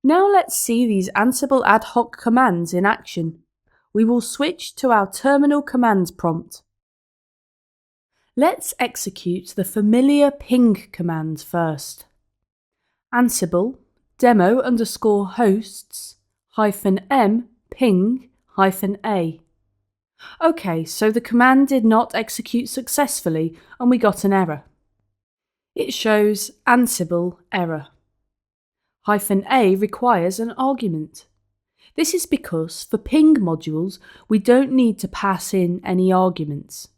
Now let's see these Ansible ad hoc commands in action. We will switch to our terminal commands prompt. Let's execute the familiar ping command first. Ansible demo_hosts -m ping -a. Okay, so the command did not execute successfully and we got an error. It shows Ansible error. -a requires an argument. This is because for ping modules, we don't need to pass in any arguments.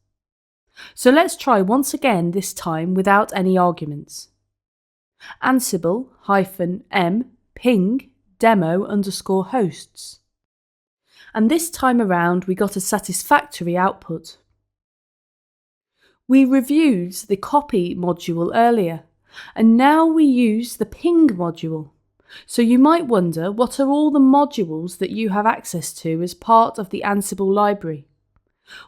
So let's try once again, this time without any arguments. Ansible -m ping demo_hosts. And this time around we got a satisfactory output. We reviewed the copy module earlier, and now we use the ping module. So you might wonder, what are all the modules that you have access to as part of the Ansible library?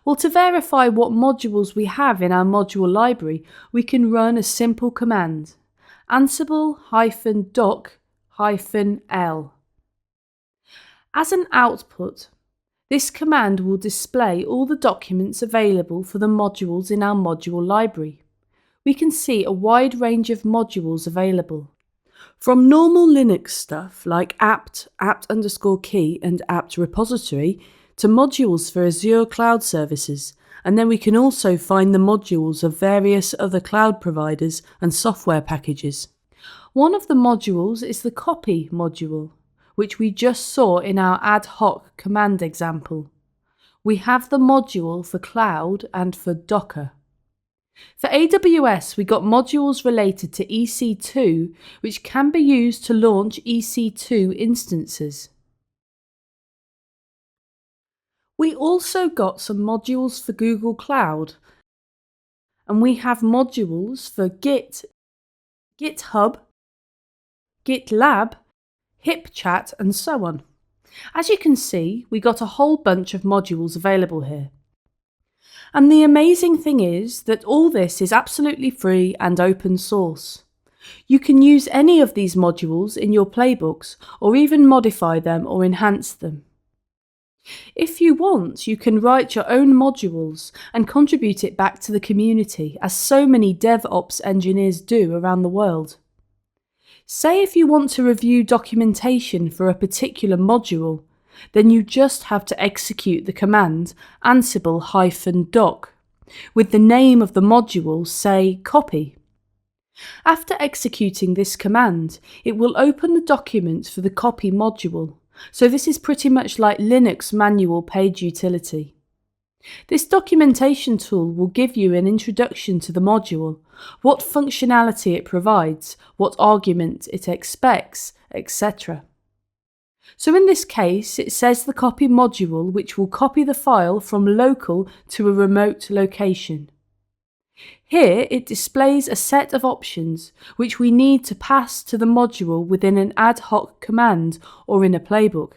Well, to verify what modules we have in our module library, we can run a simple command, ansible-doc-l. As an output, this command will display all the documents available for the modules in our module library. We can see a wide range of modules available. From normal Linux stuff like apt, apt_key and apt repository, to modules for Azure cloud services, and then we can also find the modules of various other cloud providers and software packages. One of the modules is the copy module, which we just saw in our ad hoc command example. We have the module for cloud and for Docker. For AWS, we got modules related to EC2, which can be used to launch EC2 instances. We also got some modules for Google Cloud, and we have modules for Git, GitHub, GitLab, HipChat, and so on. As you can see, we got a whole bunch of modules available here. And the amazing thing is that all this is absolutely free and open source. You can use any of these modules in your playbooks, or even modify them or enhance them. If you want, you can write your own modules and contribute it back to the community, as so many DevOps engineers do around the world. Say if you want to review documentation for a particular module, then you just have to execute the command ansible-doc with the name of the module, say copy. After executing this command, it will open the document for the copy module, so this is pretty much like Linux manual page utility. This documentation tool will give you an introduction to the module, what functionality it provides, what argument it expects, etc. So in this case, it says the copy module, which will copy the file from local to a remote location. Here it displays a set of options which we need to pass to the module within an ad hoc command or in a playbook.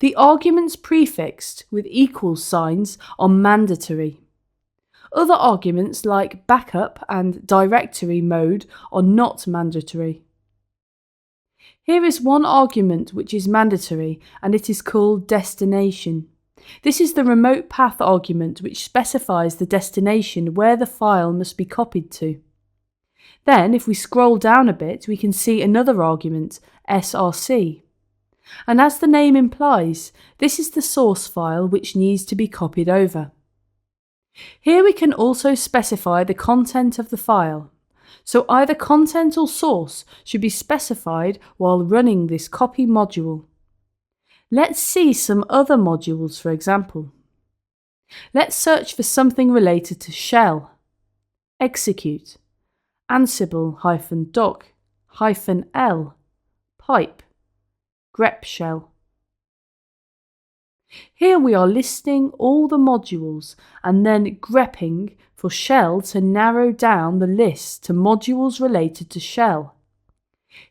The arguments prefixed with equal signs are mandatory. Other arguments like backup and directory mode are not mandatory. Here is one argument which is mandatory, and it is called destination. This is the remote path argument which specifies the destination where the file must be copied to. Then, if we scroll down a bit, we can see another argument, src. And as the name implies, this is the source file which needs to be copied over. Here we can also specify the content of the file. So either content or source should be specified while running this copy module. Let's see some other modules, for example. Let's search for something related to shell. Execute, ansible-doc-l, pipe, grep shell. Here we are listing all the modules and then grepping for shell to narrow down the list to modules related to shell.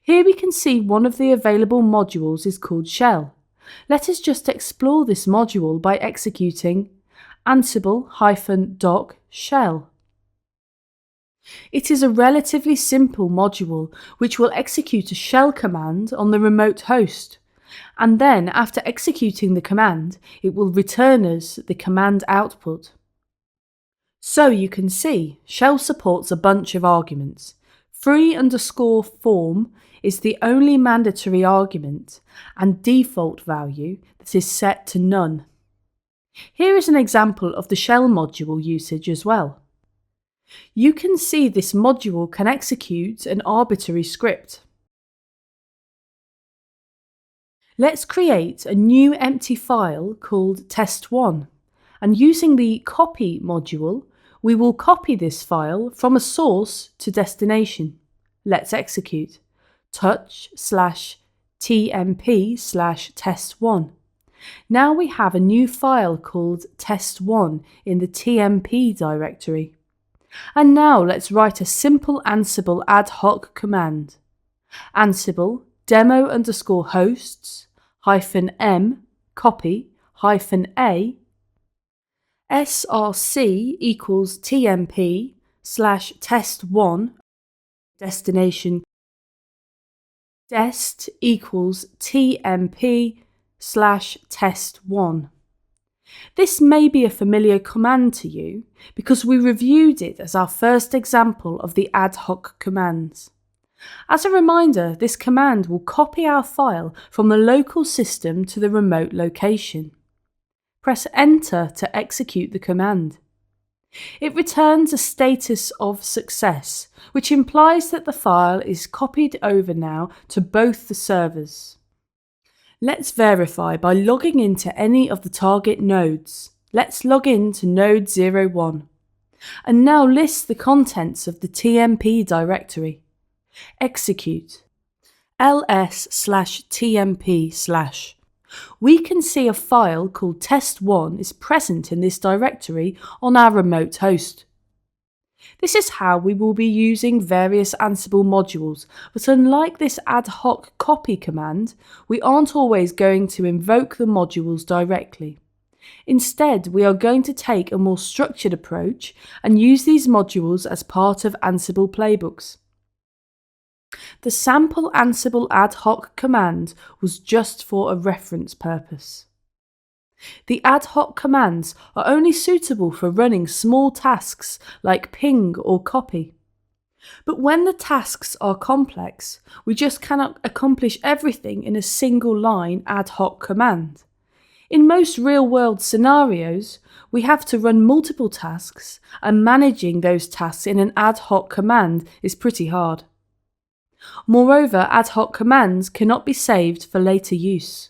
Here we can see one of the available modules is called shell. Let us just explore this module by executing ansible-doc shell. It is a relatively simple module which will execute a shell command on the remote host, and then after executing the command, it will return us the command output. So you can see, shell supports a bunch of arguments. free_form is the only mandatory argument and default value that is set to none. Here is an example of the shell module usage as well. You can see this module can execute an arbitrary script. Let's create a new empty file called test1, and using the copy module, we will copy this file from a source to destination. Let's execute touch/tmp/test1. Now we have a new file called test1 in the tmp directory. And now let's write a simple Ansible ad hoc command. Ansible demo_hosts -m copy -a src equals tmp/test1 destination dest equals tmp/test1. This may be a familiar command to you because we reviewed it as our first example of the ad hoc commands. As a reminder, this command will copy our file from the local system to the remote location. Press Enter to execute the command. It returns a status of success, which implies that the file is copied over now to both the servers. Let's verify by logging into any of the target nodes. Let's log in to node 01. And now list the contents of the tmp directory. Execute ls/tmp/. We can see a file called test1 is present in this directory on our remote host. This is how we will be using various Ansible modules, but unlike this ad hoc copy command, we aren't always going to invoke the modules directly. Instead, we are going to take a more structured approach and use these modules as part of Ansible playbooks. The sample Ansible ad hoc command was just for a reference purpose. The ad hoc commands are only suitable for running small tasks like ping or copy. But when the tasks are complex, we just cannot accomplish everything in a single line ad hoc command. In most real-world scenarios, we have to run multiple tasks, and managing those tasks in an ad hoc command is pretty hard. Moreover, ad hoc commands cannot be saved for later use.